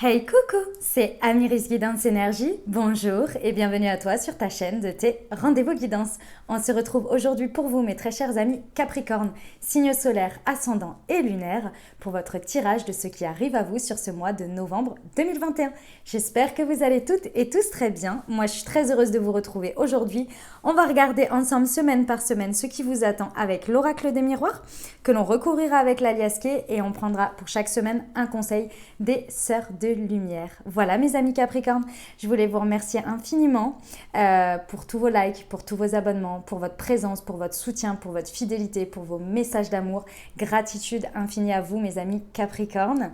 Hey coucou, c'est Amiris Guidance Énergie, bonjour et bienvenue à toi sur ta chaîne de tes rendez-vous guidance. On se retrouve aujourd'hui pour vous mes très chers amis Capricorne, signe solaire, ascendant et lunaire, pour votre tirage de ce qui arrive à vous sur ce mois de novembre 2021. J'espère que vous allez toutes et tous très bien, moi je suis très heureuse de vous retrouver aujourd'hui. On va regarder ensemble semaine par semaine ce qui vous attend avec l'oracle des miroirs, que l'on recouvrira avec l'alias Kay et on prendra pour chaque semaine un conseil des sœurs de lumière. Voilà mes amis Capricorne, je voulais vous remercier infiniment pour tous vos likes, pour tous vos abonnements, pour votre présence, pour votre soutien, pour votre fidélité, pour vos messages d'amour. Gratitude infinie à vous mes amis Capricorne.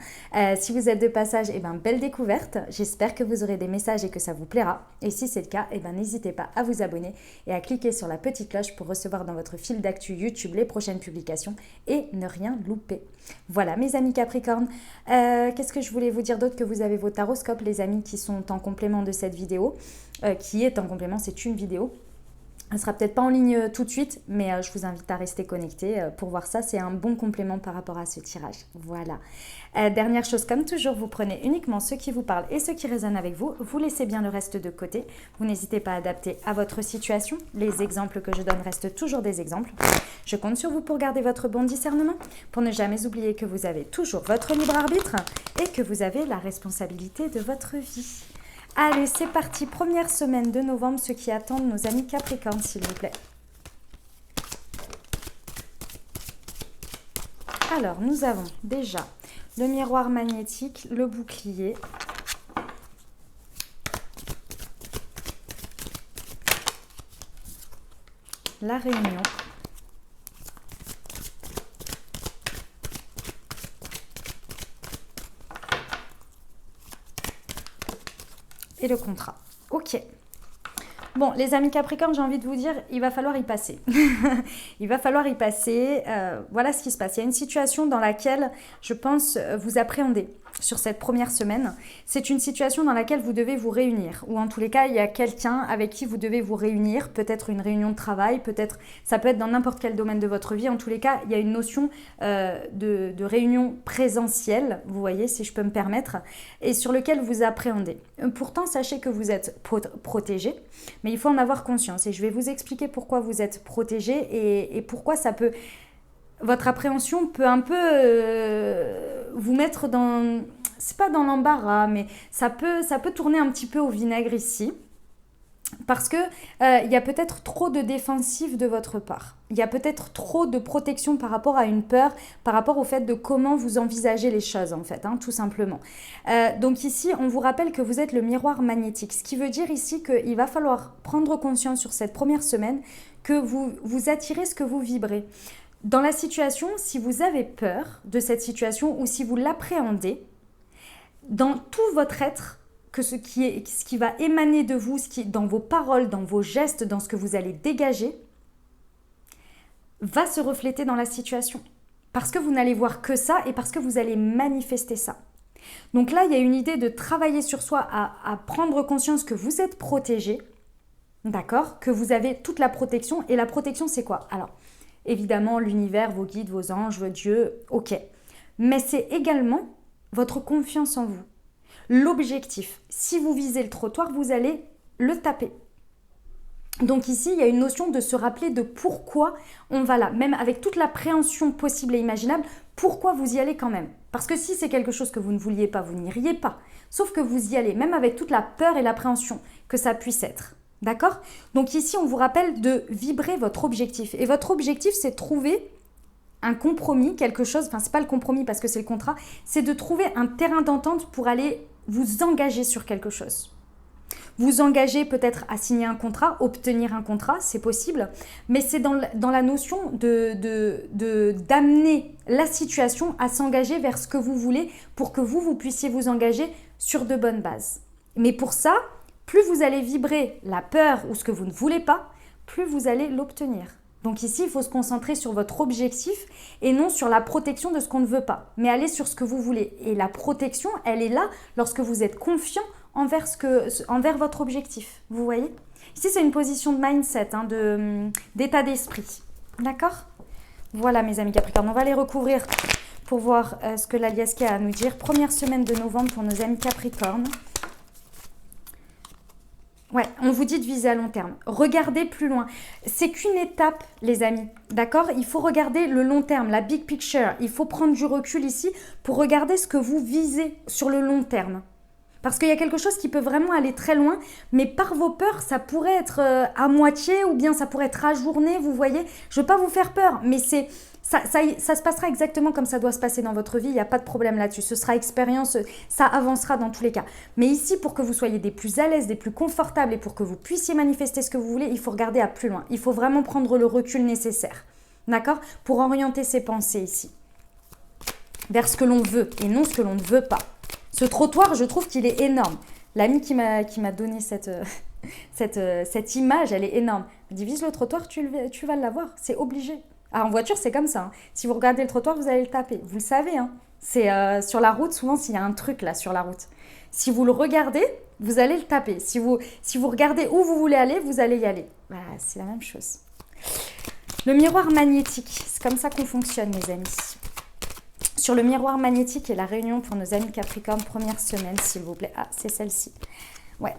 Si vous êtes de passage, belle découverte. J'espère que vous aurez des messages et que ça vous plaira. Et si c'est le cas, n'hésitez pas à vous abonner et à cliquer sur la petite cloche pour recevoir dans votre fil d'actu YouTube les prochaines publications et ne rien louper. Voilà mes amis Capricorne. Qu'est-ce que je voulais vous dire d'autre? Que vous avez vos taroscopes les amis qui sont en complément de cette vidéo, qui est en complément, c'est une vidéo. Elle ne sera peut-être pas en ligne tout de suite, mais je vous invite à rester connecté pour voir ça. C'est un bon complément par rapport à ce tirage. Voilà. Dernière chose, comme toujours, vous prenez uniquement ceux qui vous parlent et ceux qui résonnent avec vous. Vous laissez bien le reste de côté. Vous n'hésitez pas à adapter à votre situation. Les exemples que je donne restent toujours des exemples. Je compte sur vous pour garder votre bon discernement, pour ne jamais oublier que vous avez toujours votre libre arbitre et que vous avez la responsabilité de votre vie. Allez, c'est parti. Première semaine de novembre, ceux qui attendent nos amis Capricorne, s'il vous plaît. Alors, nous avons déjà le miroir magnétique, le bouclier, la réunion, et le contrat. Ok. Bon, les amis Capricorne, j'ai envie de vous dire, il va falloir y passer. Il va falloir y passer. Voilà ce qui se passe. Il y a une situation dans laquelle, je pense, vous appréhendez sur cette première semaine. C'est une situation dans laquelle vous devez vous réunir. Ou en tous les cas, il y a quelqu'un avec qui vous devez vous réunir. Peut-être une réunion de travail, peut-être, ça peut être dans n'importe quel domaine de votre vie. En tous les cas, il y a une notion de réunion présentielle, vous voyez, si je peux me permettre, et sur lequel vous appréhendez. Pourtant, sachez que vous êtes protégé, mais il faut en avoir conscience. Et je vais vous expliquer pourquoi vous êtes protégé et pourquoi ça peut... Votre appréhension peut un peu vous mettre dans... C'est pas dans l'embarras, mais ça peut tourner un petit peu au vinaigre ici. Parce que il y a peut-être trop de défensif de votre part. Il y a peut-être trop de protection par rapport à une peur, par rapport au fait de comment vous envisagez les choses en fait, tout simplement. Donc ici, on vous rappelle que vous êtes le miroir magnétique. Ce qui veut dire ici qu'il va falloir prendre conscience sur cette première semaine que vous attirez ce que vous vibrez. Dans la situation, si vous avez peur de cette situation ou si vous l'appréhendez, dans tout votre être, que ce qui va émaner de vous, dans vos paroles, dans vos gestes, dans ce que vous allez dégager, va se refléter dans la situation. Parce que vous n'allez voir que ça et parce que vous allez manifester ça. Donc là, il y a une idée de travailler sur soi, à prendre conscience que vous êtes protégé, d'accord? Que vous avez toute la protection. Et la protection, c'est quoi? Alors, évidemment, l'univers, vos guides, vos anges, vos dieux, ok. Mais c'est également votre confiance en vous. L'objectif, si vous visez le trottoir, vous allez le taper. Donc ici, il y a une notion de se rappeler de pourquoi on va là. Même avec toute l'appréhension possible et imaginable, pourquoi vous y allez quand même? Parce que si c'est quelque chose que vous ne vouliez pas, vous n'iriez pas. Sauf que vous y allez, même avec toute la peur et l'appréhension que ça puisse être. D'accord? Donc ici, on vous rappelle de vibrer votre objectif. Et votre objectif, c'est de trouver un compromis, quelque chose, enfin c'est pas le compromis parce que c'est le contrat, c'est de trouver un terrain d'entente pour aller vous engager sur quelque chose. Vous engager peut-être à signer un contrat, obtenir un contrat, c'est possible, mais c'est dans la notion d'amener la situation à s'engager vers ce que vous voulez pour que vous puissiez vous engager sur de bonnes bases. Mais pour ça, plus vous allez vibrer la peur ou ce que vous ne voulez pas, plus vous allez l'obtenir. Donc ici, il faut se concentrer sur votre objectif et non sur la protection de ce qu'on ne veut pas, mais aller sur ce que vous voulez. Et la protection, elle est là lorsque vous êtes confiant envers votre objectif. Vous voyez? Ici, c'est une position de mindset, d'état d'esprit. D'accord? Voilà, mes amis Capricorne, on va les recouvrir pour voir ce que l'Aliasca a à nous dire. Première semaine de novembre pour nos amis Capricorne. Ouais, on vous dit de viser à long terme. Regardez plus loin. C'est qu'une étape, les amis. D'accord? Il faut regarder le long terme, la big picture. Il faut prendre du recul ici pour regarder ce que vous visez sur le long terme. Parce qu'il y a quelque chose qui peut vraiment aller très loin, mais par vos peurs, ça pourrait être à moitié ou bien ça pourrait être ajourné, vous voyez. Je ne veux pas vous faire peur, mais ça se passera exactement comme ça doit se passer dans votre vie, il n'y a pas de problème là-dessus. Ce sera expérience, ça avancera dans tous les cas. Mais ici, pour que vous soyez des plus à l'aise, des plus confortables et pour que vous puissiez manifester ce que vous voulez, il faut regarder à plus loin. Il faut vraiment prendre le recul nécessaire, d'accord? Pour orienter ses pensées ici, vers ce que l'on veut et non ce que l'on ne veut pas. Ce trottoir, je trouve qu'il est énorme. L'amie qui m'a donné cette image, elle est énorme. Elle dit, vise le trottoir, tu vas l'avoir. C'est obligé. Ah, en voiture, c'est comme ça. Hein. Si vous regardez le trottoir, vous allez le taper. Vous le savez. Hein. C'est sur la route, souvent, s'il y a un truc là sur la route. Si vous le regardez, vous allez le taper. Si vous regardez où vous voulez aller, vous allez y aller. Bah, c'est la même chose. Le miroir magnétique, c'est comme ça qu'on fonctionne, les amis. Sur le miroir magnétique et la réunion pour nos amis Capricorne, première semaine, s'il vous plaît. Ah, c'est celle-ci. Ouais.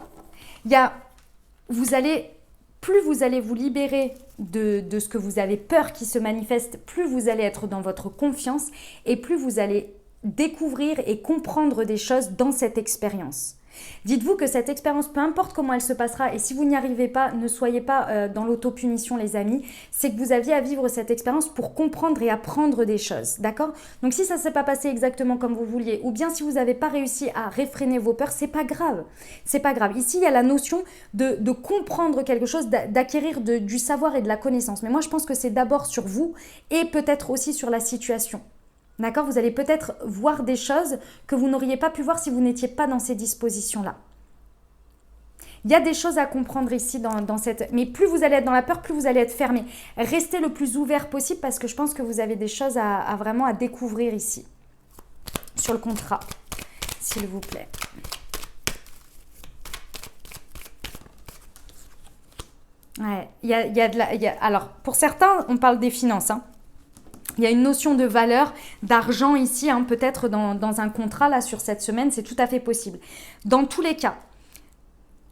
Plus vous allez vous libérer de ce que vous avez peur qui se manifeste, plus vous allez être dans votre confiance et plus vous allez découvrir et comprendre des choses dans cette expérience. Dites-vous que cette expérience, peu importe comment elle se passera, et si vous n'y arrivez pas, ne soyez pas dans l'autopunition, les amis, c'est que vous aviez à vivre cette expérience pour comprendre et apprendre des choses, d'accord? Donc si ça ne s'est pas passé exactement comme vous vouliez, ou bien si vous n'avez pas réussi à réfréner vos peurs, c'est pas grave, c'est pas grave. Ici, il y a la notion de comprendre quelque chose, d'acquérir du savoir et de la connaissance. Mais moi, je pense que c'est d'abord sur vous et peut-être aussi sur la situation. D'accord? Vous allez peut-être voir des choses que vous n'auriez pas pu voir si vous n'étiez pas dans ces dispositions-là. Il y a des choses à comprendre ici dans cette... Mais plus vous allez être dans la peur, plus vous allez être fermé. Restez le plus ouvert possible parce que je pense que vous avez des choses à vraiment à découvrir ici. Sur le contrat, s'il vous plaît. Ouais, alors, pour certains, on parle des finances, hein. Il y a une notion de valeur, d'argent ici, hein, peut-être dans un contrat là sur cette semaine, c'est tout à fait possible. Dans tous les cas,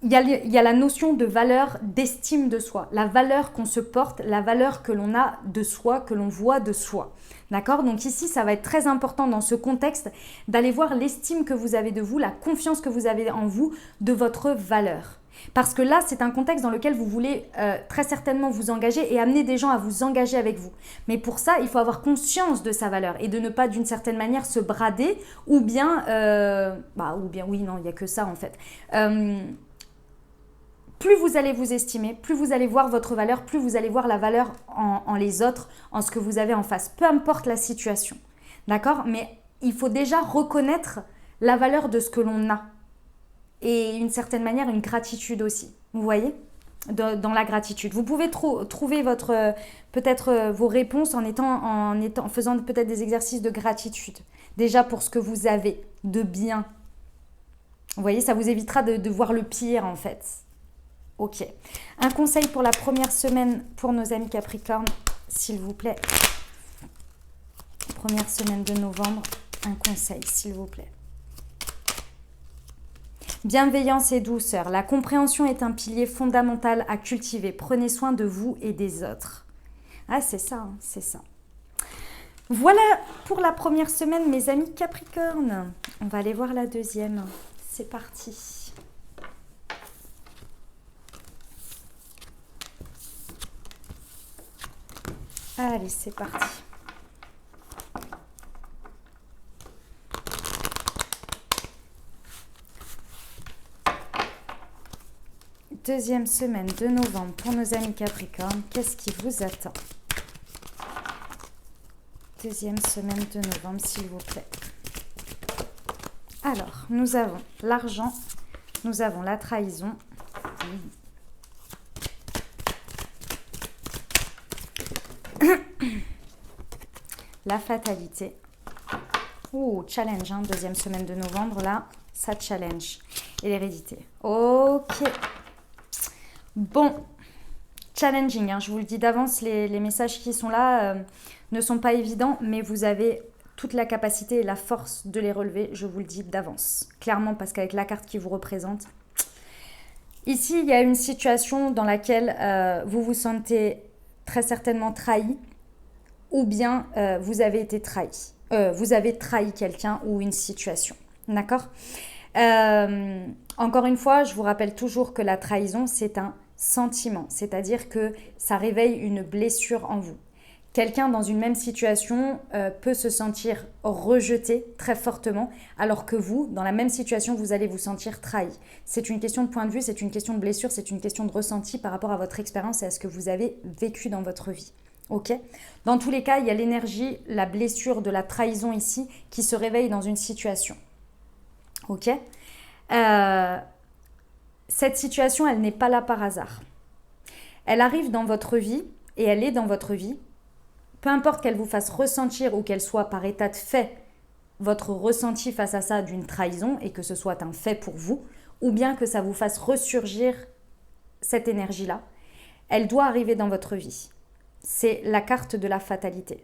il y a la notion de valeur, d'estime de soi, la valeur qu'on se porte, la valeur que l'on a de soi, que l'on voit de soi. D'accord? Donc ici, ça va être très important dans ce contexte d'aller voir l'estime que vous avez de vous, la confiance que vous avez en vous, de votre valeur. Parce que là, c'est un contexte dans lequel vous voulez très certainement vous engager et amener des gens à vous engager avec vous. Mais pour ça, il faut avoir conscience de sa valeur et de ne pas d'une certaine manière se brader ou bien, oui, non, il n'y a que ça en fait. Plus vous allez vous estimer, plus vous allez voir votre valeur, plus vous allez voir la valeur en les autres, en ce que vous avez en face, peu importe la situation. D'accord? Mais il faut déjà reconnaître la valeur de ce que l'on a. Et d'une certaine manière, une gratitude aussi. Vous voyez? Dans la gratitude. Vous pouvez trouver peut-être vos réponses en faisant peut-être des exercices de gratitude. Déjà pour ce que vous avez de bien. Vous voyez, ça vous évitera de voir le pire en fait. Ok. Un conseil pour la première semaine pour nos amis Capricorne, s'il vous plaît. Première semaine de novembre, un conseil, s'il vous plaît. Bienveillance et douceur. La compréhension est un pilier fondamental à cultiver. Prenez soin de vous et des autres. Ah, c'est ça, hein, c'est ça. Voilà pour la première semaine, mes amis Capricorne. On va aller voir la deuxième. C'est parti. Allez, c'est parti. Deuxième semaine de novembre pour nos amis Capricorne. Qu'est-ce qui vous attend? Deuxième semaine de novembre, s'il vous plaît. Alors, nous avons l'argent, nous avons la trahison. La fatalité. Challenge, hein, deuxième semaine de novembre, là, ça challenge. Et l'hérédité. Ok. Bon, challenging, hein, je vous le dis d'avance, les messages qui sont là ne sont pas évidents, mais vous avez toute la capacité et la force de les relever, je vous le dis d'avance. Clairement, parce qu'avec la carte qui vous représente, ici, il y a une situation dans laquelle vous vous sentez très certainement trahi, ou bien vous avez été trahi. Vous avez trahi quelqu'un ou une situation. D'accord ? Encore une fois, je vous rappelle toujours que la trahison, c'est un sentiment. C'est-à-dire que ça réveille une blessure en vous. Quelqu'un dans une même situation peut se sentir rejeté très fortement, alors que vous, dans la même situation, vous allez vous sentir trahi. C'est une question de point de vue, c'est une question de blessure, c'est une question de ressenti par rapport à votre expérience et à ce que vous avez vécu dans votre vie. Ok ? Dans tous les cas, il y a l'énergie, la blessure de la trahison ici qui se réveille dans une situation. Ok ? Cette situation, elle n'est pas là par hasard. Elle arrive dans votre vie et elle est dans votre vie. Peu importe qu'elle vous fasse ressentir ou qu'elle soit par état de fait votre ressenti face à ça d'une trahison et que ce soit un fait pour vous, ou bien que ça vous fasse ressurgir cette énergie-là, elle doit arriver dans votre vie. C'est la carte de la fatalité.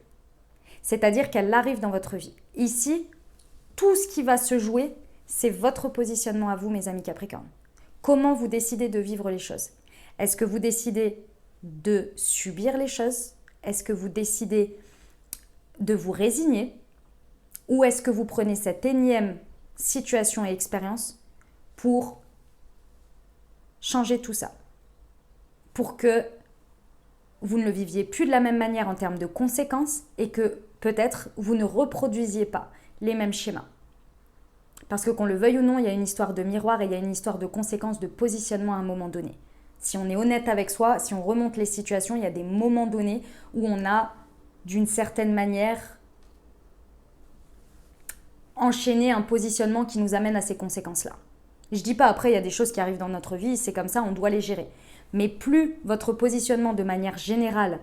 C'est-à-dire qu'elle arrive dans votre vie. Ici, tout ce qui va se jouer, c'est votre positionnement à vous, mes amis Capricorne. Comment vous décidez de vivre les choses ? Est-ce que vous décidez de subir les choses ? Est-ce que vous décidez de vous résigner ? Ou est-ce que vous prenez cette énième situation et expérience pour changer tout ça ? Pour que vous ne le viviez plus de la même manière en termes de conséquences et que peut-être vous ne reproduisiez pas les mêmes schémas. Parce que qu'on le veuille ou non, il y a une histoire de miroir et il y a une histoire de conséquences, de positionnement à un moment donné. Si on est honnête avec soi, si on remonte les situations, il y a des moments donnés où on a, d'une certaine manière, enchaîné un positionnement qui nous amène à ces conséquences-là. Je ne dis pas après, il y a des choses qui arrivent dans notre vie, c'est comme ça, on doit les gérer. Mais plus votre positionnement de manière générale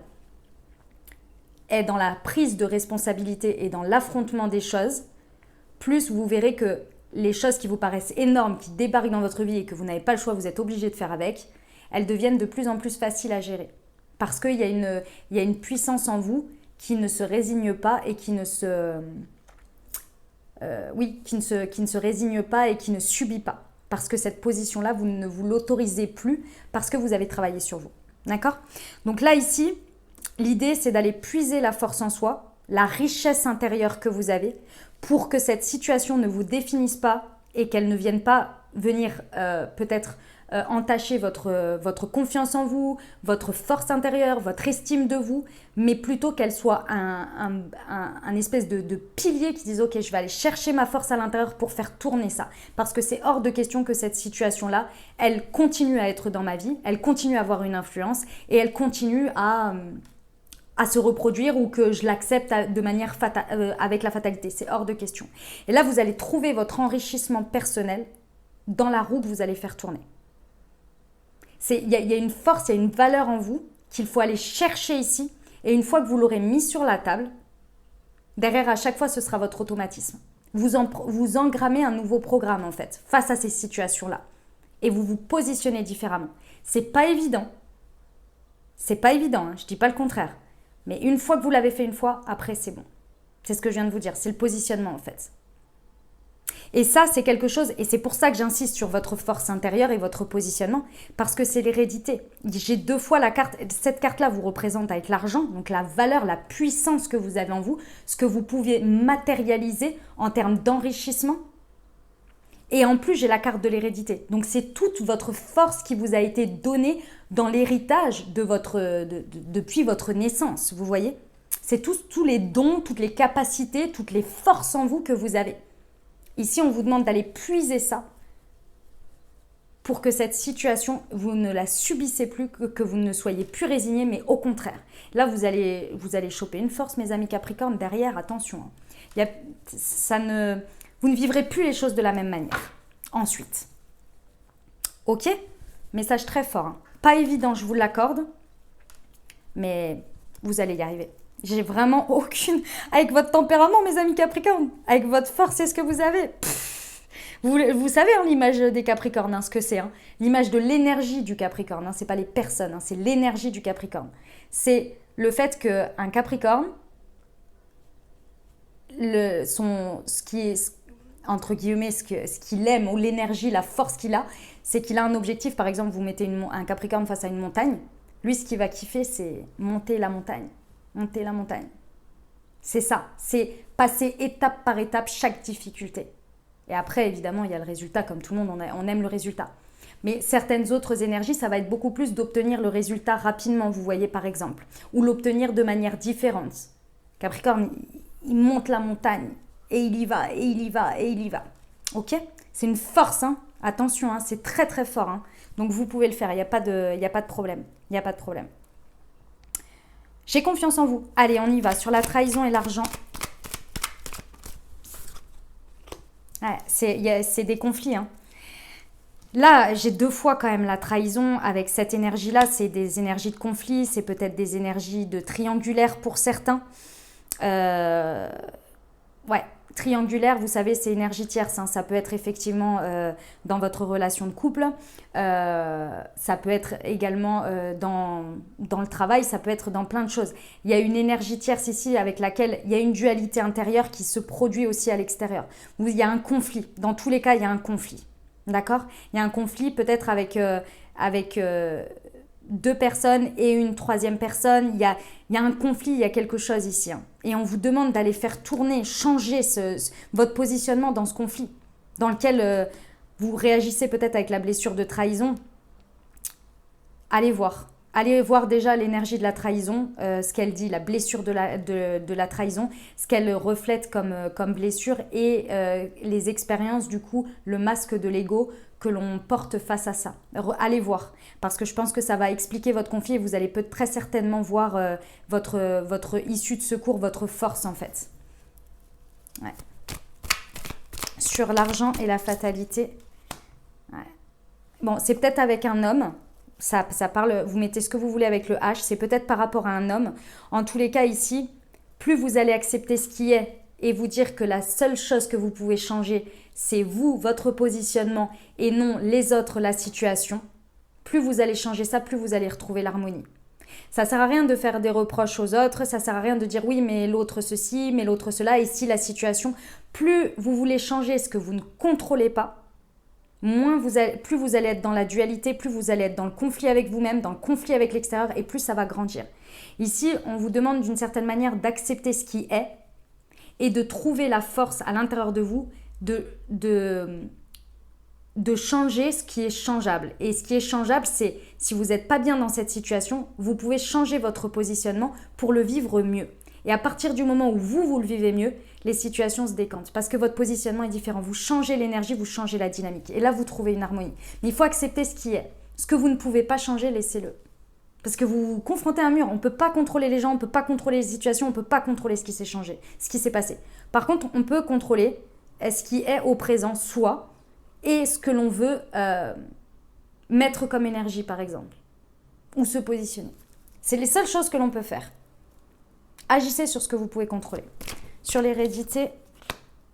est dans la prise de responsabilité et dans l'affrontement des choses, plus vous verrez que les choses qui vous paraissent énormes, qui débarquent dans votre vie et que vous n'avez pas le choix, vous êtes obligé de faire avec, elles deviennent de plus en plus faciles à gérer. Parce qu'il y a une puissance en vous qui ne se résigne pas et qui ne se résigne pas et qui ne subit pas. Parce que cette position-là, vous ne vous l'autorisez plus parce que vous avez travaillé sur vous. D'accord ? Donc là, ici, l'idée, c'est d'aller puiser la force en soi, la richesse intérieure que vous avez, pour que cette situation ne vous définisse pas et qu'elle ne vienne pas venir peut-être entacher votre confiance en vous, votre force intérieure, votre estime de vous, mais plutôt qu'elle soit un espèce de pilier qui dise « Ok, je vais aller chercher ma force à l'intérieur pour faire tourner ça. » Parce que c'est hors de question que cette situation-là, elle continue à être dans ma vie, elle continue à avoir une influence et elle continue à se reproduire ou que je l'accepte de manière avec la fatalité. C'est hors de question. Et là, vous allez trouver votre enrichissement personnel dans la roue que vous allez faire tourner. Il y a une force, il y a une valeur en vous qu'il faut aller chercher ici. Et une fois que vous l'aurez mis sur la table, derrière, à chaque fois, ce sera votre automatisme. Vous engrammez un nouveau programme, en fait, face à ces situations-là. Et vous vous positionnez différemment. C'est pas évident. C'est pas évident, hein, je dis pas le contraire. Mais une fois que vous l'avez fait une fois, après, c'est bon. C'est ce que je viens de vous dire. C'est le positionnement, en fait. Et ça, c'est quelque chose, et c'est pour ça que j'insiste sur votre force intérieure et votre positionnement, parce que c'est l'hérédité. J'ai 2 fois la carte, cette carte-là vous représente avec l'argent, donc la valeur, la puissance que vous avez en vous, ce que vous pouvez matérialiser en termes d'enrichissement. Et en plus, j'ai la carte de l'hérédité. Donc, c'est toute votre force qui vous a été donnée dans l'héritage depuis votre naissance, vous voyez ? C'est tous les dons, toutes les capacités, toutes les forces en vous que vous avez. Ici, on vous demande d'aller puiser ça pour que cette situation, vous ne la subissez plus, que vous ne soyez plus résigné, mais au contraire. Là, vous allez choper une force, mes amis Capricorne, derrière, attention. Vous ne vivrez plus les choses de la même manière. Ensuite, ok ? Message très fort. Hein. Pas évident, je vous l'accorde, mais vous allez y arriver. J'ai vraiment aucune... Avec votre tempérament, mes amis Capricorne, avec votre force et ce que vous avez. Vous savez, hein, l'image des Capricornes, hein, ce que c'est. Hein. L'image de l'énergie du Capricorne. Hein, ce n'est pas les personnes, hein, c'est l'énergie du Capricorne. C'est le fait qu'un Capricorne, ce qui est, entre guillemets, ce qu'il aime ou l'énergie, la force qu'il a, c'est qu'il a un objectif. Par exemple, vous mettez un Capricorne face à une montagne. Lui, ce qu'il va kiffer, c'est monter la montagne. Monter la montagne. C'est ça. C'est passer étape par étape chaque difficulté. Et après, évidemment, il y a le résultat. Comme tout le monde, on aime le résultat. Mais certaines autres énergies, ça va être beaucoup plus d'obtenir le résultat rapidement, vous voyez, par exemple. Ou l'obtenir de manière différente. Capricorne, il monte la montagne. Et il y va, et il y va, et il y va. Ok? C'est une force, hein. Attention, hein, c'est très très fort. Hein. Donc vous pouvez le faire, il n'y a pas de problème. Il n'y a pas de problème. J'ai confiance en vous. Allez, on y va. Sur la trahison et l'argent. Ouais, c'est des conflits. Hein. Là, j'ai 2 fois quand même la trahison avec cette énergie-là. C'est des énergies de conflit, c'est peut-être des énergies de triangulaire pour certains. Ouais, triangulaire, vous savez, c'est énergie tierce. Hein. Ça peut être effectivement dans votre relation de couple. Ça peut être également dans le travail. Ça peut être dans plein de choses. Il y a une énergie tierce ici avec laquelle il y a une dualité intérieure qui se produit aussi à l'extérieur. Il y a un conflit. Dans tous les cas, il y a un conflit. D'accord? Il y a un conflit peut-être avec 2 personnes et une 3e personne. Il y a un conflit, il y a quelque chose ici. Hein. Et on vous demande d'aller faire tourner, changer votre positionnement dans ce conflit, dans lequel vous réagissez peut-être avec la blessure de trahison. Allez voir. Allez voir déjà l'énergie de la trahison, ce qu'elle dit, la blessure de la trahison, ce qu'elle reflète comme blessure et les expériences, du coup, le masque de l'ego que l'on porte face à ça. Allez voir, parce que je pense que ça va expliquer votre conflit et vous allez très certainement voir votre issue de secours, votre force en fait. Ouais. Sur l'argent et la fatalité. Ouais. Bon, c'est peut-être avec un homme. Ça parle, vous mettez ce que vous voulez avec le H, c'est peut-être par rapport à un homme. En tous les cas ici, plus vous allez accepter ce qui est et vous dire que la seule chose que vous pouvez changer, c'est vous, votre positionnement et non les autres, la situation, plus vous allez changer ça, plus vous allez retrouver l'harmonie. Ça sert à rien de faire des reproches aux autres, ça sert à rien de dire oui mais l'autre ceci, mais l'autre cela, ici la situation. Plus vous voulez changer ce que vous ne contrôlez pas, plus vous allez être dans la dualité, plus vous allez être dans le conflit avec vous-même, dans le conflit avec l'extérieur et plus ça va grandir. Ici, on vous demande d'une certaine manière d'accepter ce qui est et de trouver la force à l'intérieur de vous de changer ce qui est changeable. Et ce qui est changeable, c'est si vous n'êtes pas bien dans cette situation, vous pouvez changer votre positionnement pour le vivre mieux. Et à partir du moment où vous le vivez mieux, les situations se décantent parce que votre positionnement est différent. Vous changez l'énergie, vous changez la dynamique. Et là, vous trouvez une harmonie. Mais il faut accepter ce qui est. Ce que vous ne pouvez pas changer, laissez-le. Parce que vous vous confrontez à un mur. On ne peut pas contrôler les gens, on ne peut pas contrôler les situations, on ne peut pas contrôler ce qui s'est changé, ce qui s'est passé. Par contre, on peut contrôler ce qui est au présent, soi, et ce que l'on veut mettre comme énergie, par exemple. Ou se positionner. C'est les seules choses que l'on peut faire. Agissez sur ce que vous pouvez contrôler. Sur l'hérédité,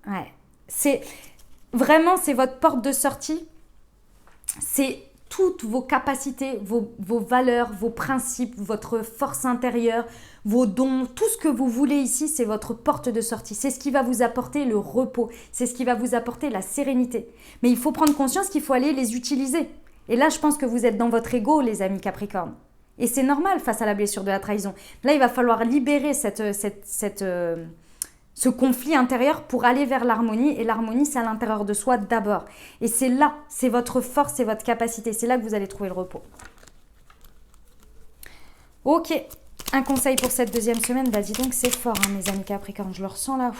ouais. C'est votre porte de sortie. C'est toutes vos capacités, vos valeurs, vos principes, votre force intérieure, vos dons, tout ce que vous voulez ici, c'est votre porte de sortie. C'est ce qui va vous apporter le repos. C'est ce qui va vous apporter la sérénité. Mais il faut prendre conscience qu'il faut aller les utiliser. Et là, je pense que vous êtes dans votre ego, les amis Capricorne. Et c'est normal face à la blessure de la trahison. Là, il va falloir libérer ce conflit intérieur pour aller vers l'harmonie. Et l'harmonie, c'est à l'intérieur de soi d'abord. Et c'est là, c'est votre force, c'est votre capacité. C'est là que vous allez trouver le repos. Ok, un conseil pour cette 2e semaine. Bah dis donc, c'est fort, hein, mes amis Capricorne. Je le ressens là.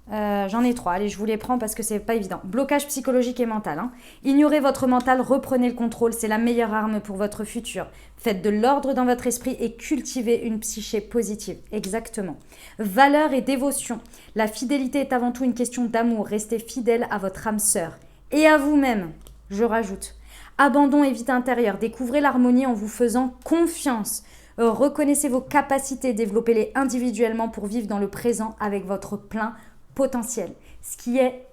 J'en ai 3, allez je vous les prends parce que c'est pas évident. Blocage psychologique et mental. Hein. Ignorez votre mental, reprenez le contrôle, c'est la meilleure arme pour votre futur. Faites de l'ordre dans votre esprit et cultivez une psyché positive. Exactement. Valeur et dévotion. La fidélité est avant tout une question d'amour. Restez fidèle à votre âme sœur. Et à vous-même, je rajoute. Abandon et vide intérieur. Découvrez l'harmonie en vous faisant confiance. Reconnaissez vos capacités, développez-les individuellement pour vivre dans le présent avec votre plein potentiel. Ce qui est.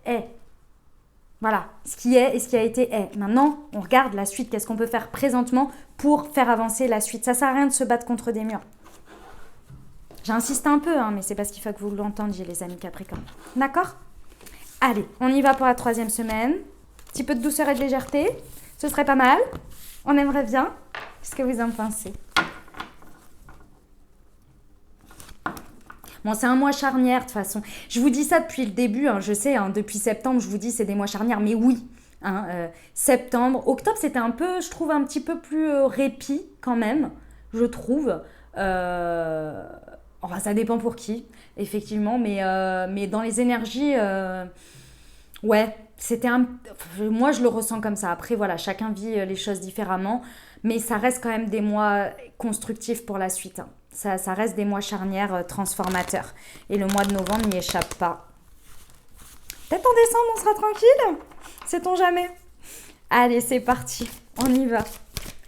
Voilà, ce qui est et ce qui a été est. Maintenant, on regarde la suite. Qu'est-ce qu'on peut faire présentement pour faire avancer la suite? Ça ne sert à rien de se battre contre des murs. J'insiste un peu, hein, mais c'est parce qu'il faut que vous l'entendiez, les amis Capricorne. D'accord? Allez, on y va pour la 3e semaine. Petit peu de douceur et de légèreté. Ce serait pas mal. On aimerait bien. Qu'est-ce que vous en pensez? Bon, c'est un mois charnière de toute façon. Je vous dis ça depuis le début, hein, je sais, hein, depuis septembre, je vous dis c'est des mois charnières, mais oui. Hein, septembre, octobre, c'était un peu, je trouve, un petit peu plus répit quand même, je trouve. Enfin, ça dépend pour qui, effectivement, mais dans les énergies, ouais, c'était un... Moi, je le ressens comme ça. Après, voilà, chacun vit les choses différemment, mais ça reste quand même des mois constructifs pour la suite. Hein. Ça reste des mois charnières transformateurs. Et le mois de novembre n'y échappe pas. Peut-être en décembre, on sera tranquille. Sait-on jamais? Allez, c'est parti. On y va.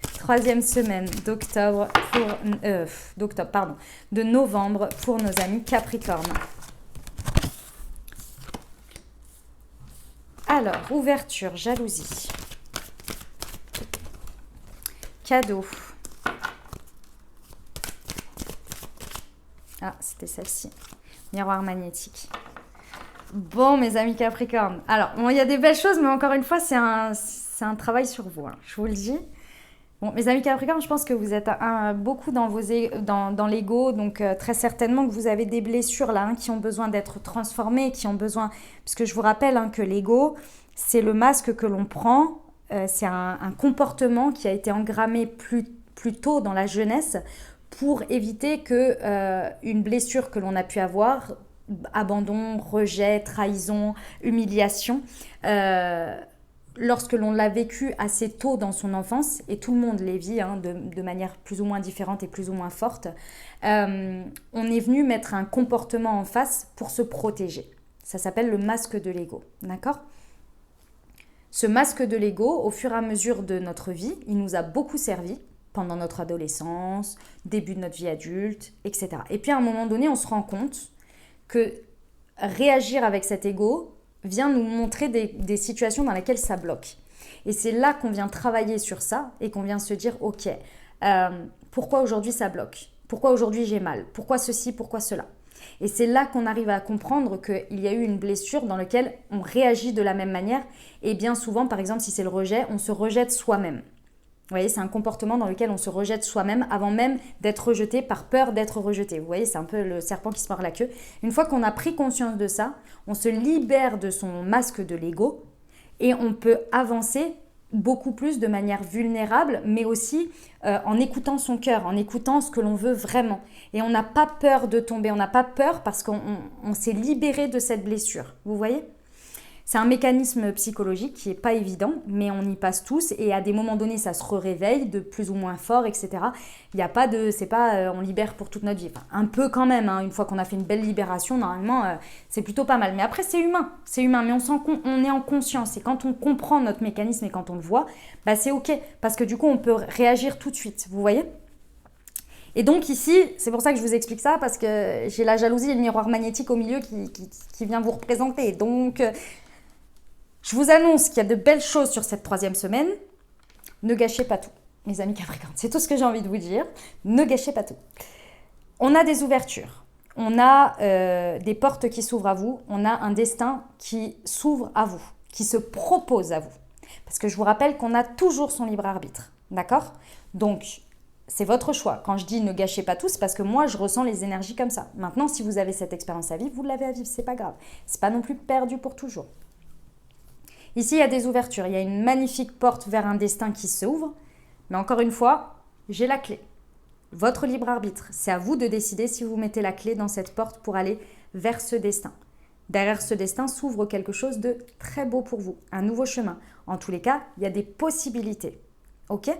3e semaine d'octobre de novembre pour nos amis Capricorne. Alors, ouverture, jalousie. Cadeau. Ah, c'était celle-ci. Miroir magnétique. Bon, mes amis Capricorne. Alors, bon, il y a des belles choses, mais encore une fois, c'est un travail sur vous. Hein, je vous le dis. Bon, mes amis Capricorne, je pense que vous êtes beaucoup dans l'ego, donc très certainement que vous avez des blessures là, hein, qui ont besoin d'être transformées, qui ont besoin... Puisque je vous rappelle hein, que l'ego, c'est le masque que l'on prend, c'est un comportement qui a été engrammé plus tôt dans la jeunesse pour éviter que une blessure que l'on a pu avoir, abandon, rejet, trahison, humiliation... lorsque l'on l'a vécu assez tôt dans son enfance, et tout le monde les vit hein, de manière plus ou moins différente et plus ou moins forte, on est venu mettre un comportement en face pour se protéger. Ça s'appelle le masque de l'ego, d'accord? Ce masque de l'ego, au fur et à mesure de notre vie, il nous a beaucoup servi pendant notre adolescence, début de notre vie adulte, etc. Et puis à un moment donné, on se rend compte que réagir avec cet ego vient nous montrer des situations dans lesquelles ça bloque. Et c'est là qu'on vient travailler sur ça et qu'on vient se dire, ok, pourquoi aujourd'hui ça bloque? Pourquoi aujourd'hui j'ai mal? Pourquoi ceci? Pourquoi cela? Et c'est là qu'on arrive à comprendre qu'il y a eu une blessure dans laquelle on réagit de la même manière. Et bien souvent, par exemple, si c'est le rejet, on se rejette soi-même. Vous voyez, c'est un comportement dans lequel on se rejette soi-même avant même d'être rejeté par peur d'être rejeté. Vous voyez, c'est un peu le serpent qui se mord la queue. Une fois qu'on a pris conscience de ça, on se libère de son masque de l'ego et on peut avancer beaucoup plus de manière vulnérable, mais aussi en écoutant son cœur, en écoutant ce que l'on veut vraiment. Et on n'a pas peur de tomber, on n'a pas peur parce qu'on s'est libéré de cette blessure. Vous voyez ? C'est un mécanisme psychologique qui n'est pas évident, mais on y passe tous et à des moments donnés, ça se réveille de plus ou moins fort, etc. Il n'y a pas de... C'est pas on libère pour toute notre vie. Enfin, un peu quand même, hein, une fois qu'on a fait une belle libération, normalement, c'est plutôt pas mal. Mais après, c'est humain, mais on est en conscience. Et quand on comprend notre mécanisme et quand on le voit, bah, c'est OK. Parce que du coup, on peut réagir tout de suite, vous voyez ? Et donc ici, c'est pour ça que je vous explique ça, parce que j'ai la jalousie et le miroir magnétique au milieu qui vient vous représenter. Donc... je vous annonce qu'il y a de belles choses sur cette 3e semaine. Ne gâchez pas tout, mes amis Capricorne. C'est tout ce que j'ai envie de vous dire. Ne gâchez pas tout. On a des ouvertures. On a des portes qui s'ouvrent à vous. On a un destin qui s'ouvre à vous, qui se propose à vous. Parce que je vous rappelle qu'on a toujours son libre arbitre. D'accord ? Donc, c'est votre choix. Quand je dis ne gâchez pas tout, c'est parce que moi, je ressens les énergies comme ça. Maintenant, si vous avez cette expérience à vivre, vous l'avez à vivre. C'est pas grave. C'est pas non plus perdu pour toujours. Ici, il y a des ouvertures. Il y a une magnifique porte vers un destin qui s'ouvre. Mais encore une fois, j'ai la clé. Votre libre arbitre. C'est à vous de décider si vous mettez la clé dans cette porte pour aller vers ce destin. Derrière ce destin s'ouvre quelque chose de très beau pour vous. Un nouveau chemin. En tous les cas, il y a des possibilités. OK ?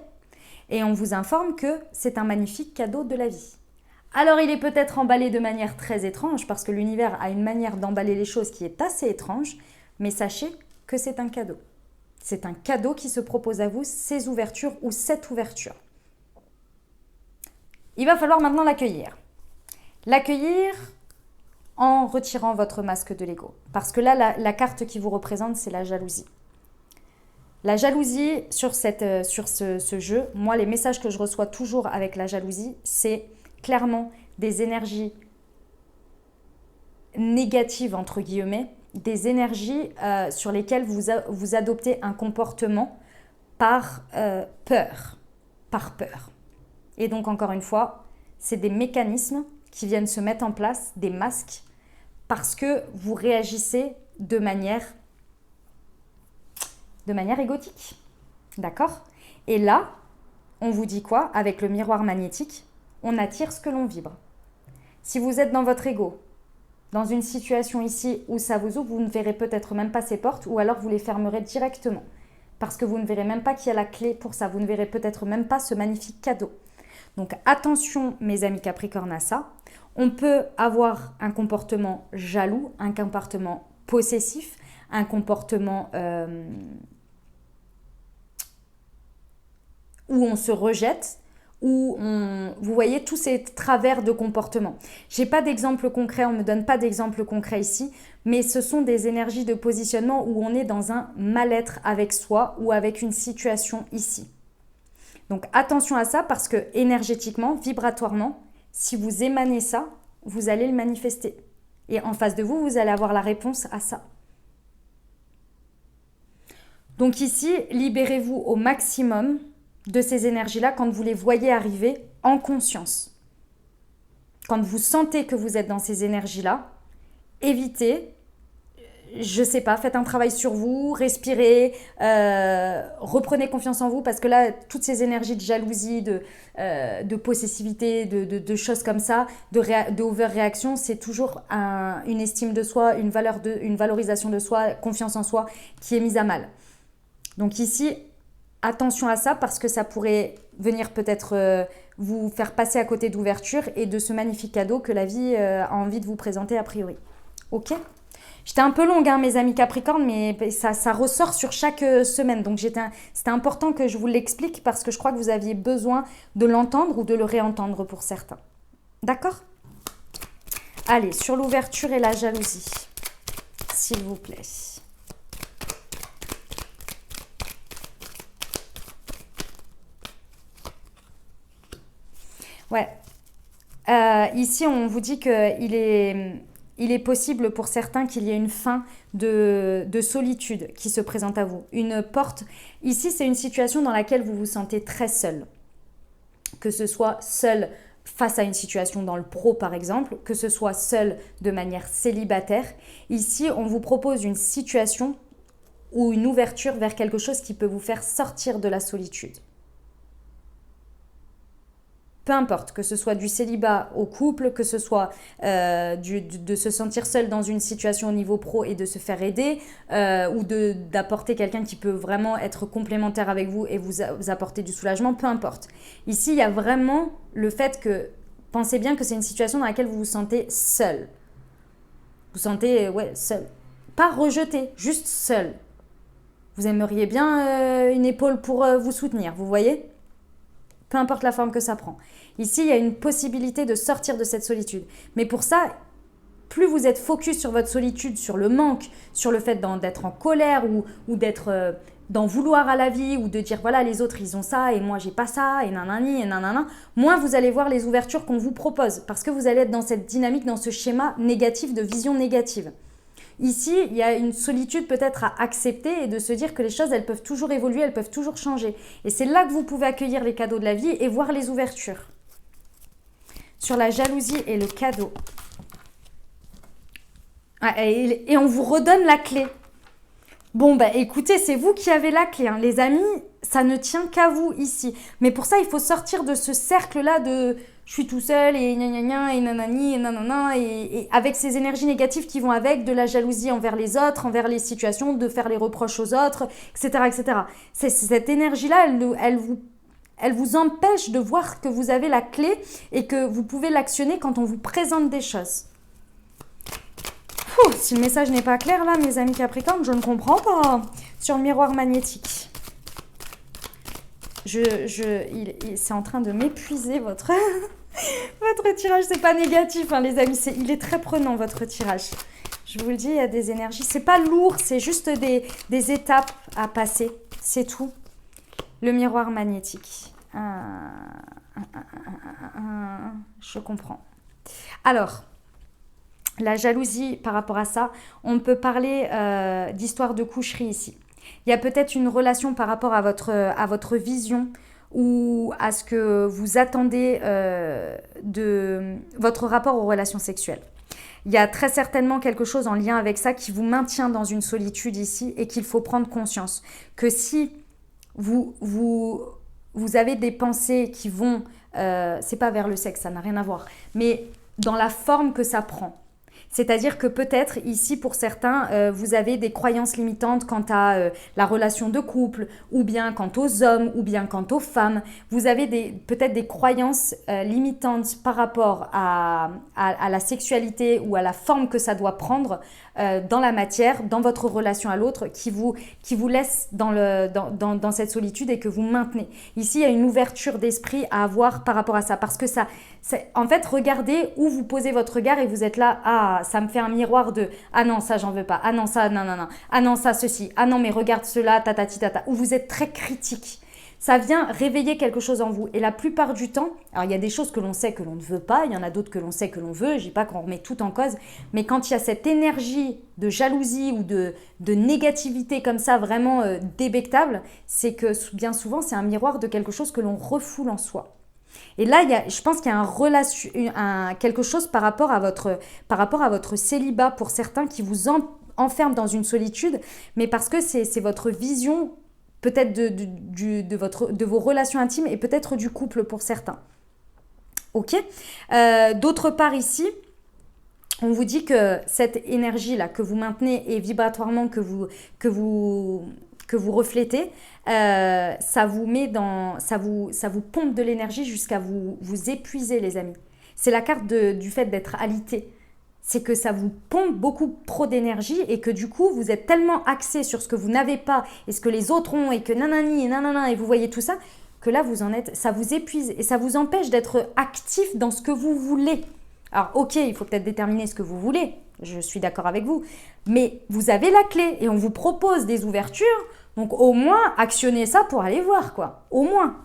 Et on vous informe que c'est un magnifique cadeau de la vie. Alors, il est peut-être emballé de manière très étrange parce que l'univers a une manière d'emballer les choses qui est assez étrange. Mais sachez que c'est un cadeau. C'est un cadeau qui se propose à vous, ces ouvertures ou cette ouverture. Il va falloir maintenant l'accueillir. L'accueillir en retirant votre masque de l'ego. Parce que là, la carte qui vous représente, c'est la jalousie. La jalousie sur ce jeu, moi, les messages que je reçois toujours avec la jalousie, c'est clairement des énergies négatives, entre guillemets, des énergies sur lesquelles vous adoptez un comportement par peur. Par peur. Et donc, encore une fois, c'est des mécanismes qui viennent se mettre en place, des masques, parce que vous réagissez de manière égotique. D'accord? Et là, on vous dit quoi? Avec le miroir magnétique, on attire ce que l'on vibre. Si vous êtes dans votre ego, dans une situation ici où ça vous ouvre, vous ne verrez peut-être même pas ces portes, ou alors vous les fermerez directement. Parce que vous ne verrez même pas qu'il y a la clé pour ça. Vous ne verrez peut-être même pas ce magnifique cadeau. Donc attention, mes amis Capricorne, à ça. On peut avoir un comportement jaloux, un comportement possessif, un comportement où on se rejette, vous voyez tous ces travers de comportement. Je n'ai pas d'exemple concret, on ne me donne pas d'exemple concret ici, mais ce sont des énergies de positionnement où on est dans un mal-être avec soi ou avec une situation ici. Donc attention à ça parce que énergétiquement, vibratoirement, si vous émanez ça, vous allez le manifester. Et en face de vous, vous allez avoir la réponse à ça. Donc ici, libérez-vous au maximum de ces énergies-là quand vous les voyez arriver en conscience. Quand vous sentez que vous êtes dans ces énergies-là, évitez, je sais pas, faites un travail sur vous, respirez, reprenez confiance en vous parce que là, toutes ces énergies de jalousie, de possessivité, de choses comme ça, de overréaction, c'est toujours une estime de soi, une valorisation de soi, confiance en soi qui est mise à mal. Donc ici, attention à ça parce que ça pourrait venir peut-être vous faire passer à côté d'ouverture et de ce magnifique cadeau que la vie a envie de vous présenter a priori. Ok ? J'étais un peu longue, hein, mes amis Capricorne, mais ça ressort sur chaque semaine. Donc c'était important que je vous l'explique parce que je crois que vous aviez besoin de l'entendre ou de le réentendre pour certains. D'accord ? Allez, sur l'ouverture et la jalousie, s'il vous plaît. Ouais. Ici, on vous dit qu'il est possible pour certains qu'il y ait une fin de solitude qui se présente à vous. Une porte. Ici, c'est une situation dans laquelle vous vous sentez très seul. Que ce soit seul face à une situation dans le pro, par exemple, que ce soit seul de manière célibataire. Ici, on vous propose une situation ou une ouverture vers quelque chose qui peut vous faire sortir de la solitude. Peu importe, que ce soit du célibat au couple, que ce soit de se sentir seul dans une situation au niveau pro et de se faire aider, ou d'apporter quelqu'un qui peut vraiment être complémentaire avec vous et vous apporter du soulagement, peu importe. Ici, il y a vraiment le fait que, pensez bien que c'est une situation dans laquelle vous vous sentez seul. Vous vous sentez, seul. Pas rejeté, juste seul. Vous aimeriez bien une épaule pour vous soutenir, vous voyez ? Peu importe la forme que ça prend. Ici, il y a une possibilité de sortir de cette solitude. Mais pour ça, plus vous êtes focus sur votre solitude, sur le manque, sur le fait d'être en colère ou d'en vouloir à la vie ou de dire voilà, les autres ils ont ça et moi j'ai pas ça et nanani et nanana, moins vous allez voir les ouvertures qu'on vous propose parce que vous allez être dans cette dynamique, dans ce schéma négatif de vision négative. Ici, il y a une solitude peut-être à accepter et de se dire que les choses, elles peuvent toujours évoluer, elles peuvent toujours changer. Et c'est là que vous pouvez accueillir les cadeaux de la vie et voir les ouvertures. Sur la jalousie et le cadeau. Et on vous redonne la clé. Bon, écoutez, c'est vous qui avez la clé. Hein. Les amis, ça ne tient qu'à vous ici. Mais pour ça, il faut sortir de ce cercle-là de je suis tout seul et gna gna gna et nanani et nanana et avec ces énergies négatives qui vont avec, de la jalousie envers les autres, envers les situations, de faire les reproches aux autres, etc. etc. Cette énergie-là, elle vous empêche de voir que vous avez la clé et que vous pouvez l'actionner quand on vous présente des choses. Si le message n'est pas clair là, mes amis Capricorne, je ne comprends pas. Sur le miroir magnétique. C'est en train de m'épuiser votre tirage. C'est pas négatif, hein, les amis. Il est très prenant, votre tirage. Je vous le dis, il y a des énergies. C'est pas lourd, c'est juste des étapes à passer. C'est tout. Le miroir magnétique. Je comprends. Alors, La jalousie par rapport à ça, on peut parler d'histoire de coucherie ici. Il y a peut-être une relation par rapport à votre vision ou à ce que vous attendez de votre rapport aux relations sexuelles. Il y a très certainement quelque chose en lien avec ça qui vous maintient dans une solitude ici et qu'il faut prendre conscience. Que si vous avez des pensées qui vont, c'est pas vers le sexe, ça n'a rien à voir, mais dans la forme que ça prend. C'est-à-dire que peut-être ici pour certains, vous avez des croyances limitantes quant à la relation de couple, ou bien quant aux hommes, ou bien quant aux femmes. Vous avez peut-être des croyances limitantes par rapport à la sexualité ou à la forme que ça doit prendre dans la matière, dans votre relation à l'autre, qui vous laisse dans cette solitude et que vous maintenez. Ici, il y a une ouverture d'esprit à avoir par rapport à ça, parce que en fait, regardez où vous posez votre regard et vous êtes là, ah, ça me fait un miroir de ah non, ça j'en veux pas, ah non, ça, non, non, non, ah non, ça, ceci, ah non, mais regarde cela, tatati tata, où vous êtes très critique. Ça vient réveiller quelque chose en vous. Et la plupart du temps, alors il y a des choses que l'on sait que l'on ne veut pas, il y en a d'autres que l'on sait que l'on veut, je dis pas qu'on remet tout en cause, mais quand il y a cette énergie de jalousie ou de négativité comme ça, vraiment débectable, c'est que bien souvent, c'est un miroir de quelque chose que l'on refoule en soi. Et là, je pense qu'il y a quelque chose par rapport à votre célibat pour certains qui vous enferme dans une solitude, mais parce que c'est votre vision peut-être de vos relations intimes et peut-être du couple pour certains. Ok. D'autre part ici, on vous dit que cette énergie-là que vous maintenez et vibratoirement que vous reflétez, ça vous pompe de l'énergie jusqu'à vous épuiser, les amis. C'est la carte du fait d'être alité. C'est que ça vous pompe beaucoup trop d'énergie et que du coup, vous êtes tellement axé sur ce que vous n'avez pas et ce que les autres ont et que nanani et nanana et vous voyez tout ça, que là, ça vous épuise et ça vous empêche d'être actif dans ce que vous voulez. Alors, ok, il faut peut-être déterminer ce que vous voulez, je suis d'accord avec vous, mais vous avez la clé et on vous propose des ouvertures, donc au moins, actionnez ça pour aller voir, quoi, au moins.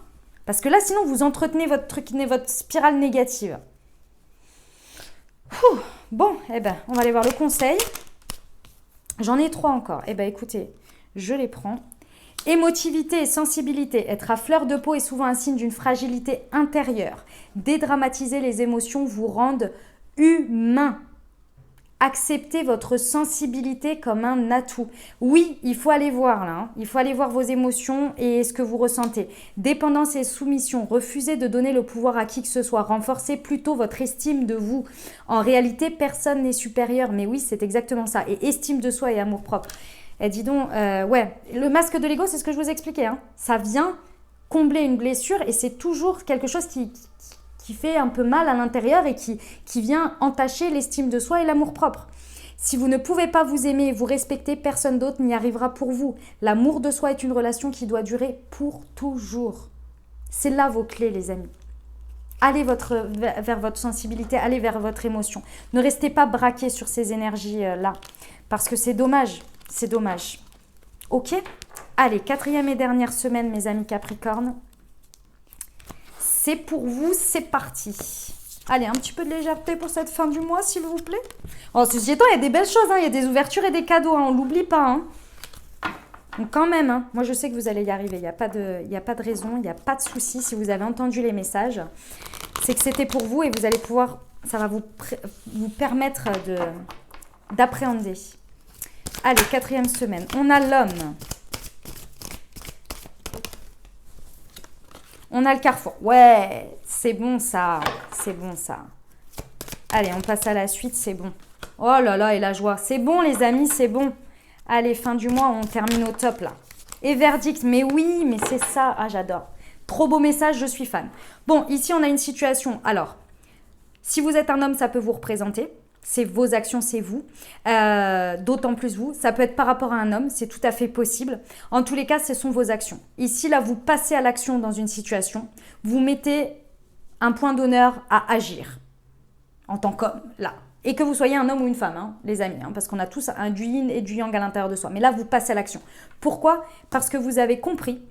Parce que là, sinon, vous entretenez votre spirale négative. Bon, on va aller voir le conseil. J'en ai 3 encore. Écoutez, je les prends. Émotivité et sensibilité. Être à fleur de peau est souvent un signe d'une fragilité intérieure. Dédramatiser les émotions vous rendent humain. Acceptez votre sensibilité comme un atout. Oui, il faut aller voir là. Il faut aller voir vos émotions et ce que vous ressentez. Dépendance et soumission. Refusez de donner le pouvoir à qui que ce soit. Renforcez plutôt votre estime de vous. En réalité, personne n'est supérieur. Mais oui, c'est exactement ça. Et estime de soi et amour-propre. Et dis donc, le masque de l'ego, c'est ce que je vous expliquais. Hein. Ça vient combler une blessure et c'est toujours quelque chose qui fait un peu mal à l'intérieur et qui vient entacher l'estime de soi et l'amour-propre. Si vous ne pouvez pas vous aimer et vous respecter, personne d'autre n'y arrivera pour vous. L'amour de soi est une relation qui doit durer pour toujours. C'est là vos clés, les amis. Allez vers votre sensibilité, allez vers votre émotion. Ne restez pas braqués sur ces énergies-là, parce que c'est dommage, c'est dommage. Ok ? Allez, 4e et dernière semaine, mes amis Capricorne. C'est pour vous, c'est parti. Allez, un petit peu de légèreté pour cette fin du mois, s'il vous plaît. Oh, ceci étant, il y a des belles choses, hein. Il y a des ouvertures et des cadeaux, hein. On ne l'oublie pas. Hein. Donc quand même, hein, moi je sais que vous allez y arriver. Il n'y a pas de raison, il n'y a pas de souci. Si vous avez entendu les messages, c'est que c'était pour vous et vous allez pouvoir, ça va vous permettre d'appréhender. Allez, 4e semaine. On a l'homme. On a le carrefour. Ouais, c'est bon ça. C'est bon ça. Allez, on passe à la suite, c'est bon. Oh là là, et la joie. C'est bon les amis, c'est bon. Allez, fin du mois, on termine au top là. Et verdict, mais oui, mais c'est ça. Ah, j'adore. Trop beau message, je suis fan. Bon, ici, on a une situation. Alors, si vous êtes un homme, ça peut vous représenter. C'est vos actions, c'est vous. D'autant plus vous. Ça peut être par rapport à un homme, c'est tout à fait possible. En tous les cas, ce sont vos actions. Ici, là, vous passez à l'action dans une situation. Vous mettez un point d'honneur à agir en tant qu'homme, là. Et que vous soyez un homme ou une femme, hein, les amis, hein, parce qu'on a tous un du yin et du yang à l'intérieur de soi. Mais là, vous passez à l'action. Pourquoi ? Parce que vous avez compris,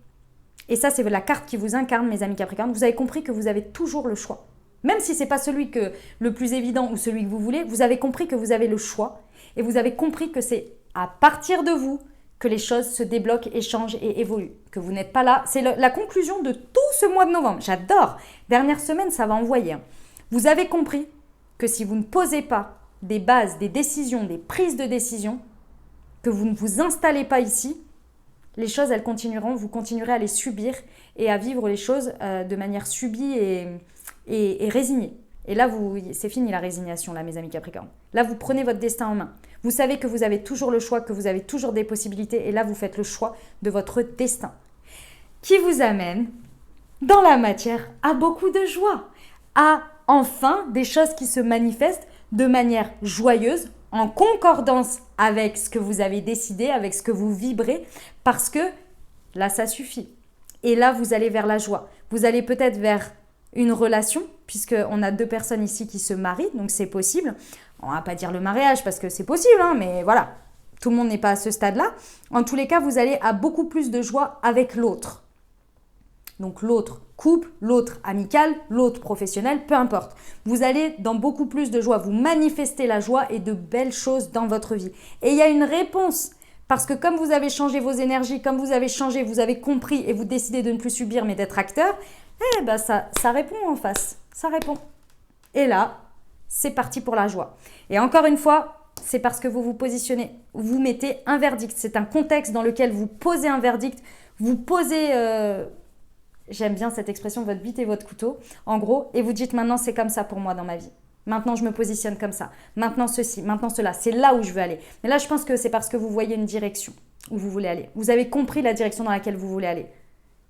et ça, c'est la carte qui vous incarne, mes amis Capricornes, vous avez compris que vous avez toujours le choix. Même si ce n'est pas celui le plus évident ou celui que vous voulez, vous avez compris que vous avez le choix et vous avez compris que c'est à partir de vous que les choses se débloquent et changent et évoluent. Que vous n'êtes pas là. C'est la conclusion de tout ce mois de novembre. J'adore. Dernière semaine, ça va envoyer. Vous avez compris que si vous ne posez pas des bases, des décisions, des prises de décision, que vous ne vous installez pas ici, les choses, elles continueront, vous continuerez à les subir et à vivre les choses de manière subie et résignée. Et là, c'est fini la résignation, là, mes amis Capricorne. Là, vous prenez votre destin en main. Vous savez que vous avez toujours le choix, que vous avez toujours des possibilités. Et là, vous faites le choix de votre destin. Qui vous amène, dans la matière, à beaucoup de joie. À, enfin, des choses qui se manifestent de manière joyeuse, en concordance avec ce que vous avez décidé, avec ce que vous vibrez. Parce que là, ça suffit. Et là, vous allez vers la joie. Vous allez peut-être vers une relation, puisqu'on a 2 personnes ici qui se marient, donc c'est possible. On ne va pas dire le mariage parce que c'est possible, hein, mais voilà, tout le monde n'est pas à ce stade-là. En tous les cas, vous allez à beaucoup plus de joie avec l'autre. Donc l'autre couple, l'autre amical, l'autre professionnel, peu importe. Vous allez dans beaucoup plus de joie, vous manifestez la joie et de belles choses dans votre vie. Et il y a une réponse. Parce que comme vous avez changé vos énergies, comme vous avez changé, vous avez compris et vous décidez de ne plus subir mais d'être acteur, eh ben ça répond en face, ça répond. Et là, c'est parti pour la joie. Et encore une fois, c'est parce que vous vous positionnez, vous mettez un verdict. C'est un contexte dans lequel vous posez un verdict, vous posez, j'aime bien cette expression, votre bite et votre couteau, en gros, et vous dites maintenant c'est comme ça pour moi dans ma vie. Maintenant, je me positionne comme ça. Maintenant, ceci, maintenant, cela. C'est là où je veux aller. Mais là, je pense que c'est parce que vous voyez une direction où vous voulez aller. Vous avez compris la direction dans laquelle vous voulez aller.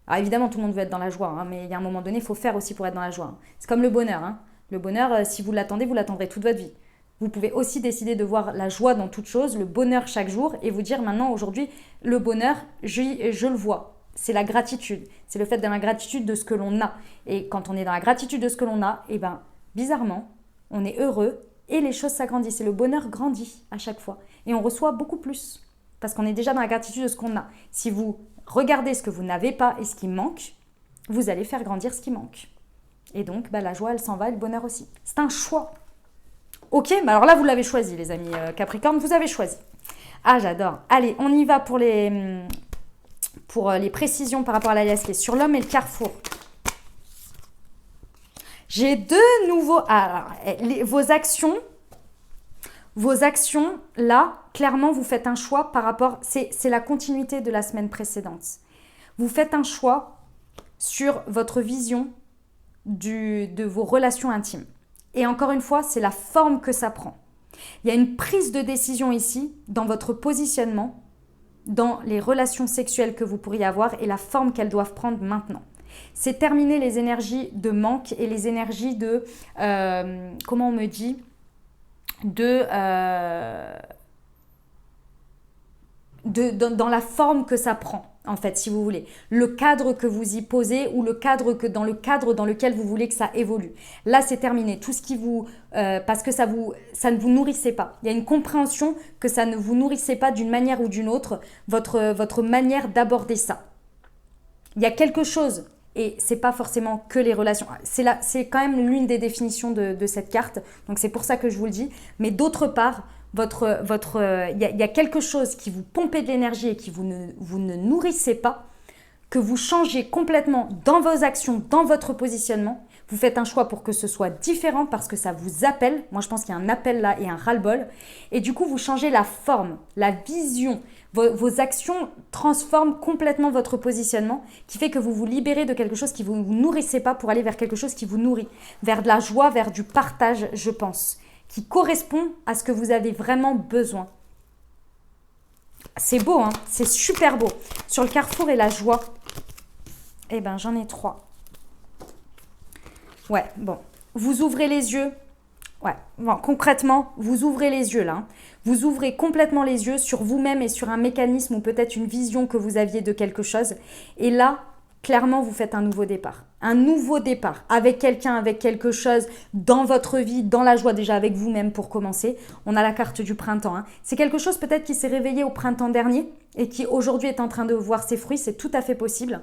Alors évidemment, tout le monde veut être dans la joie, hein, mais il y a un moment donné, il faut faire aussi pour être dans la joie. Hein. C'est comme le bonheur. Hein. Le bonheur, si vous l'attendez, vous l'attendrez toute votre vie. Vous pouvez aussi décider de voir la joie dans toute chose, le bonheur chaque jour, et vous dire maintenant, aujourd'hui, le bonheur, je le vois. C'est la gratitude. C'est le fait d'être dans la gratitude de ce que l'on a. Et quand on est dans la gratitude de ce que l'on a, eh ben, bizarrement, on est heureux et les choses s'agrandissent. Et le bonheur grandit à chaque fois. Et on reçoit beaucoup plus. Parce qu'on est déjà dans la gratitude de ce qu'on a. Si vous regardez ce que vous n'avez pas et ce qui manque, vous allez faire grandir ce qui manque. Et donc, la joie, elle s'en va et le bonheur aussi. C'est un choix. Ok, mais alors là, vous l'avez choisi, les amis Capricorne. Vous avez choisi. Ah, j'adore. Allez, on y va pour les précisions par rapport à l'alias qui est sur l'homme et le carrefour. J'ai 2 nouveaux... Alors, vos actions, là, clairement, vous faites un choix par rapport... C'est la continuité de la semaine précédente. Vous faites un choix sur votre vision de vos relations intimes. Et encore une fois, c'est la forme que ça prend. Il y a une prise de décision ici, dans votre positionnement, dans les relations sexuelles que vous pourriez avoir et la forme qu'elles doivent prendre maintenant. C'est terminer les énergies de manque et les énergies de, comment on me dit, dans la forme que ça prend, en fait, si vous voulez. Le cadre que vous y posez ou dans le cadre dans lequel vous voulez que ça évolue. Là, c'est terminé. Tout ce qui vous... parce que ça ne vous nourrissait pas. Il y a une compréhension que ça ne vous nourrissait pas d'une manière ou d'une autre, votre manière d'aborder ça. Il y a quelque chose... Et c'est pas forcément que les relations. C'est quand même l'une des définitions de cette carte. Donc c'est pour ça que je vous le dis. Mais d'autre part, il y a quelque chose qui vous pompait de l'énergie et qui vous ne nourrissez pas, que vous changez complètement dans vos actions, dans votre positionnement. Vous faites un choix pour que ce soit différent parce que ça vous appelle. Moi, je pense qu'il y a un appel là et un ras-le-bol. Et du coup, vous changez la forme, la vision. Vos actions transforment complètement votre positionnement qui fait que vous vous libérez de quelque chose qui ne vous nourrissait pas pour aller vers quelque chose qui vous nourrit. Vers de la joie, vers du partage, je pense, qui correspond à ce que vous avez vraiment besoin. C'est beau, hein? C'est super beau. Sur le carrefour et la joie, eh ben, j'en ai 3. Ouais, bon. Vous ouvrez les yeux. Ouais, bon, concrètement, vous ouvrez les yeux là. Hein. Vous ouvrez complètement les yeux sur vous-même et sur un mécanisme ou peut-être une vision que vous aviez de quelque chose. Et là, clairement, vous faites un nouveau départ. Un nouveau départ avec quelqu'un, avec quelque chose dans votre vie, dans la joie déjà avec vous-même pour commencer. On a la carte du printemps. Hein. C'est quelque chose peut-être qui s'est réveillé au printemps dernier et qui aujourd'hui est en train de voir ses fruits. C'est tout à fait possible.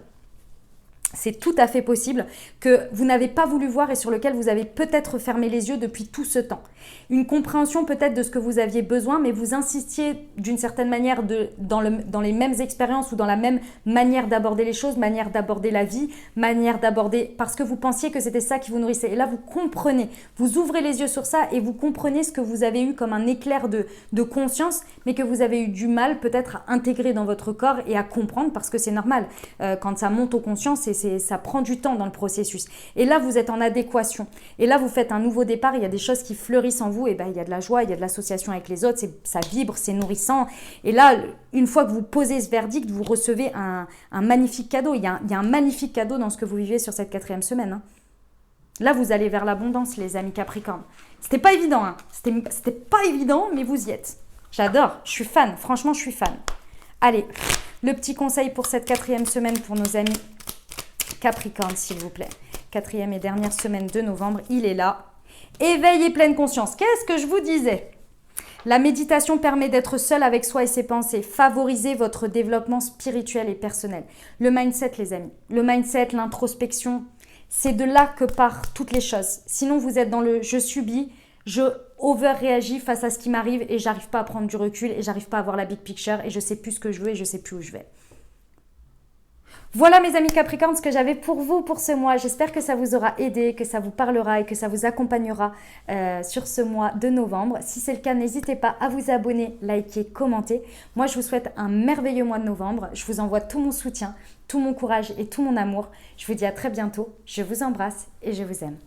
C'est tout à fait possible que vous n'avez pas voulu voir et sur lequel vous avez peut-être fermé les yeux depuis tout ce temps. Une compréhension peut-être de ce que vous aviez besoin, mais vous insistiez d'une certaine manière dans les mêmes expériences ou dans la même manière d'aborder les choses, manière d'aborder la vie, manière d'aborder... parce que vous pensiez que c'était ça qui vous nourrissait. Et là, vous comprenez, vous ouvrez les yeux sur ça et vous comprenez ce que vous avez eu comme un éclair de conscience, mais que vous avez eu du mal peut-être à intégrer dans votre corps et à comprendre, parce que c'est normal. Quand ça monte aux consciences, ça prend du temps dans le processus. Et là, vous êtes en adéquation. Et là, vous faites un nouveau départ. Il y a des choses qui fleurissent en vous. Et ben, il y a de la joie, il y a de l'association avec les autres. Ça vibre, c'est nourrissant. Et là, une fois que vous posez ce verdict, vous recevez un magnifique cadeau. Il y a un magnifique cadeau dans ce que vous vivez sur cette 4e semaine. Hein. Là, vous allez vers l'abondance, les amis Capricorne. C'était pas évident. Hein. C'était pas évident, mais vous y êtes. J'adore. Je suis fan. Franchement, je suis fan. Allez, le petit conseil pour cette 4e semaine pour nos amis Capricorne, s'il vous plaît. 4e et dernière semaine de novembre, il est là. Éveil et pleine conscience. Qu'est-ce que je vous disais? La méditation permet d'être seul avec soi et ses pensées. Favorisez votre développement spirituel et personnel. Le mindset, les amis. Le mindset, l'introspection, c'est de là que partent toutes les choses. Sinon, vous êtes dans le « je subis », je over-réagis face à ce qui m'arrive et j'arrive pas à prendre du recul et j'arrive pas à voir la big picture et je sais plus ce que je veux et je sais plus où je vais. Voilà mes amis Capricorne, ce que j'avais pour vous pour ce mois. J'espère que ça vous aura aidé, que ça vous parlera et que ça vous accompagnera sur ce mois de novembre. Si c'est le cas, n'hésitez pas à vous abonner, liker, commenter. Moi, je vous souhaite un merveilleux mois de novembre. Je vous envoie tout mon soutien, tout mon courage et tout mon amour. Je vous dis à très bientôt. Je vous embrasse et je vous aime.